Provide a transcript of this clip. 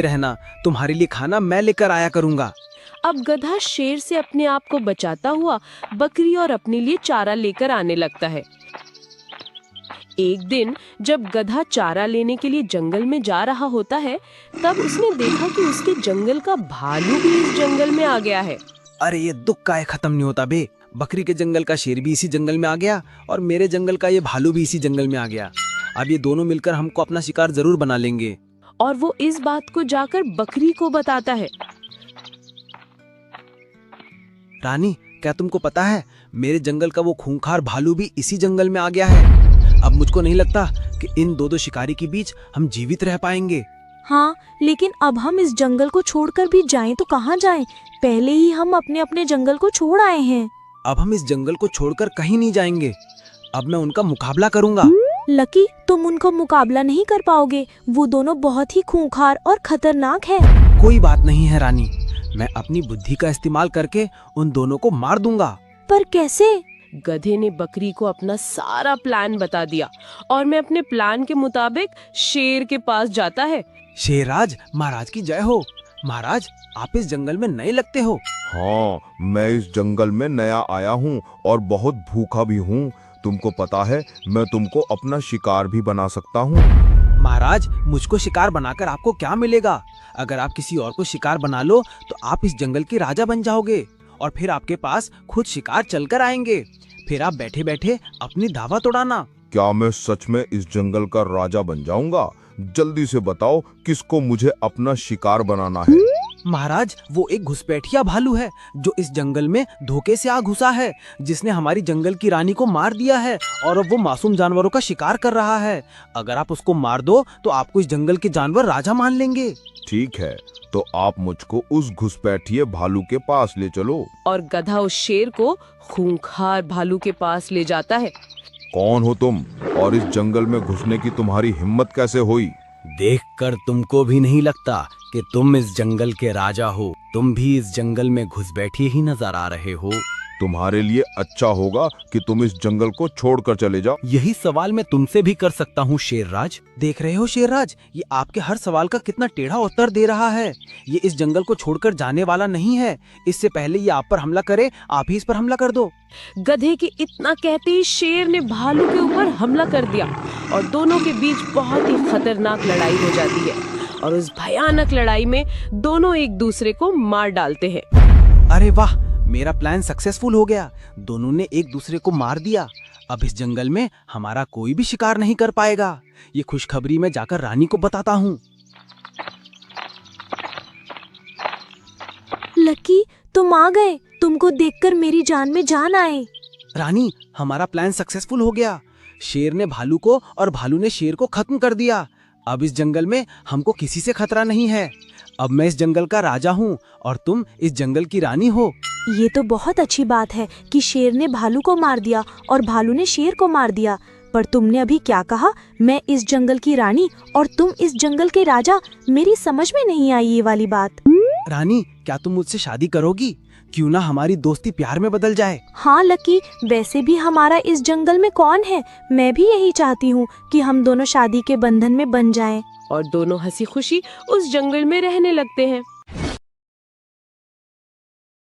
रहना, तुम्हारे लिए खाना मैं लेकर आया करूंगा। अब गधा शेर से अपने आप को बचाता हुआ बकरी और अपने लिए चारा लेकर आने लगता है। एक दिन जब गधा चारा लेने के लिए जंगल में जा रहा होता है, तब उसने देखा कि उसके जंगल का भालू भी इस जंगल में आ गया है। अरे ये दुख काहे खत्म नहीं होता बे। बकरी के जंगल का शेर भी इसी जंगल में आ गया और मेरे जंगल का ये भालू भी इसी जंगल में आ गया। अब ये दोनों मिलकर हमको अपना शिकार जरूर बना लेंगे। और वो इस बात को जाकर बकरी को बताता है। रानी, क्या तुमको पता है मेरे जंगल का वो खूंखार भालू भी इसी जंगल में आ गया है। अब मुझको नहीं लगता कि इन दो शिकारी के बीच हम जीवित रह पाएंगे। हाँ, लेकिन अब हम इस जंगल को छोड़कर भी जाएं तो कहाँ जाएं? पहले ही हम अपने अपने जंगल को छोड़ आए हैं। अब हम इस जंगल को छोड़कर कहीं नहीं जाएंगे। अब मैं उनका मुकाबला करूंगा। लकी, तुम उनको मुकाबला नहीं कर पाओगे। वो दोनों बहुत ही खूंखार और खतरनाक है। कोई बात नहीं है रानी, मैं अपनी बुद्धि का इस्तेमाल करके उन दोनों को मार दूंगा। पर कैसे? गधे ने बकरी को अपना सारा प्लान बता दिया और मैं अपने प्लान के मुताबिक शेर के पास जाता है। शेरराज महाराज की जय हो। महाराज, आप इस जंगल में नए लगते हो। हाँ, मैं इस जंगल में नया आया हूँ और बहुत भूखा भी हूँ। तुमको पता है मैं तुमको अपना शिकार भी बना सकता हूँ। महाराज, मुझको शिकार बनाकर आपको क्या मिलेगा? अगर आप किसी और को शिकार बना लो तो आप इस जंगल के राजा बन जाओगे और फिर आपके पास खुद शिकार चलकर आएंगे। फिर आप बैठे बैठे अपनी दावत उड़ाना। क्या मैं सच में इस जंगल का राजा बन जाऊंगा? जल्दी से बताओ किसको मुझे अपना शिकार बनाना है। महाराज, वो एक घुसपैठिया भालू है जो इस जंगल में धोखे से आ घुसा है, जिसने हमारी जंगल की रानी को मार दिया है और अब वो मासूम जानवरों का शिकार कर रहा है। अगर आप उसको मार दो तो आपको इस जंगल के जानवर राजा मान लेंगे। ठीक है, तो आप मुझको उस घुसपैठिए भालू के पास ले चलो। और गधा उस शेर को खूंखार भालू के पास ले जाता है। कौन हो तुम और इस जंगल में घुसने की तुम्हारी हिम्मत कैसे हुई? देखकर तुमको भी नहीं लगता कि तुम इस जंगल के राजा हो? तुम भी इस जंगल में घुस बैठे ही नजर आ रहे हो। तुम्हारे लिए अच्छा होगा कि तुम इस जंगल को छोड़कर चले जाओ। यही सवाल मैं तुमसे भी कर सकता हूँ शेरराज। देख रहे हो शेरराज, ये आपके हर सवाल का कितना टेढ़ा उत्तर दे रहा है। ये इस जंगल को छोड़कर जाने वाला नहीं है। इससे पहले ये आप पर हमला करे, आप ही इस पर हमला कर दो। गधे के इतना कहते ही शेर ने भालू के ऊपर हमला कर दिया और दोनों के बीच बहुत ही खतरनाक लड़ाई हो जाती है। और उस भयानक लड़ाई में दोनों एक दूसरे को मार डालते हैं। अरे वाह, मेरा प्लान सक्सेसफुल हो गया। दोनों ने एक दूसरे को मार दिया। अब इस जंगल में हमारा कोई भी शिकार नहीं कर पाएगा। ये खुशखबरी मैं जाकर रानी को बताता हूँ। लकी, तुम आ गए। तुमको देखकर मेरी जान में जान आए। रानी, हमारा प्लान सक्सेसफुल हो गया। शेर ने भालू को और भालू ने शेर को खत्म कर दिया। अब इस जंगल में हमको किसी से खतरा नहीं है। अब मैं इस जंगल का राजा हूँ और तुम इस जंगल की रानी हो। ये तो बहुत अच्छी बात है कि शेर ने भालू को मार दिया और भालू ने शेर को मार दिया। पर तुमने अभी क्या कहा? मैं इस जंगल की रानी और तुम इस जंगल के राजा? मेरी समझ में नहीं आई ये वाली बात। रानी, क्या तुम मुझसे शादी करोगी? क्यों ना हमारी दोस्ती प्यार में बदल जाए। हाँ लकी, वैसे भी हमारा इस जंगल में कौन है? मैं भी यही चाहती हूँ कि हम दोनों शादी के बंधन में बन जाएं। और दोनों हंसी खुशी उस जंगल में रहने लगते हैं।